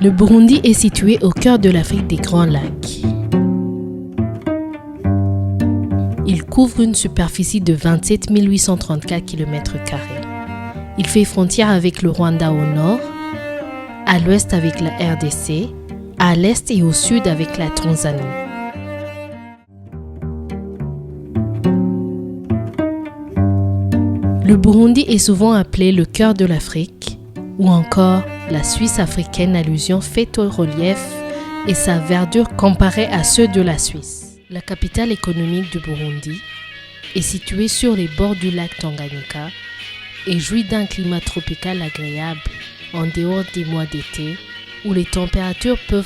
Le Burundi est situé au cœur de l'Afrique des Grands Lacs. Il couvre une superficie de 27 834 km². Il fait frontière avec le Rwanda au nord, à l'ouest avec la RDC, à l'est et au sud avec la Tanzanie. Le Burundi est souvent appelé le cœur de l'Afrique ou encore la Suisse africaine, allusion faite au relief et sa verdure comparée à ceux de la Suisse. La capitale économique du Burundi est située sur les bords du lac Tanganyika et jouit d'un climat tropical agréable en dehors des mois d'été où les températures peuvent